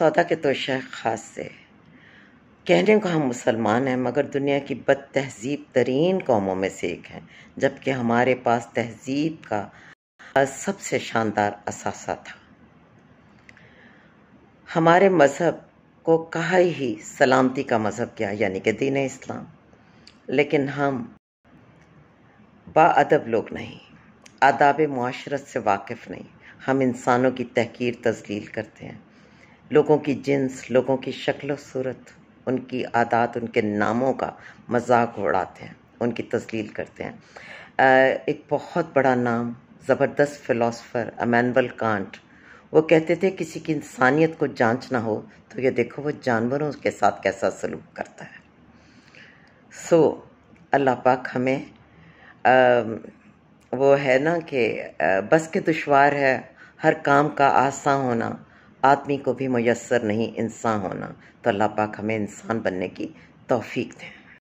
سودا کے تو شیخ خاص سے کہنے کو ہم مسلمان ہیں، مگر دنیا کی بد تہذیب ترین قوموں میں سے ایک ہیں، جبکہ ہمارے پاس تہذیب کا سب سے شاندار اثاثہ تھا۔ ہمارے مذہب کو کہا ہی سلامتی کا مذہب کیا، یعنی کہ دین اسلام، لیکن ہم با ادب لوگ نہیں، آداب معاشرت سے واقف نہیں۔ ہم انسانوں کی تحقیر تذلیل کرتے ہیں، لوگوں کی جنس، لوگوں کی شکل و صورت، ان کی عادات، ان کے ناموں کا مذاق اڑاتے ہیں، ان کی تذلیل کرتے ہیں۔ ایک بہت بڑا نام، زبردست فلاسفر امانوئل کانٹ، وہ کہتے تھے کسی کی انسانیت کو جانچنا ہو تو یہ دیکھو وہ جانوروں کے ساتھ کیسا سلوک کرتا ہے۔ اللہ پاک ہمیں وہ ہے نا کہ بس کے دشوار ہے ہر کام کا آسان ہونا، آدمی کو بھی میسر نہیں انسان ہونا، تو اللہ پاک ہمیں انسان بننے کی توفیق دیں۔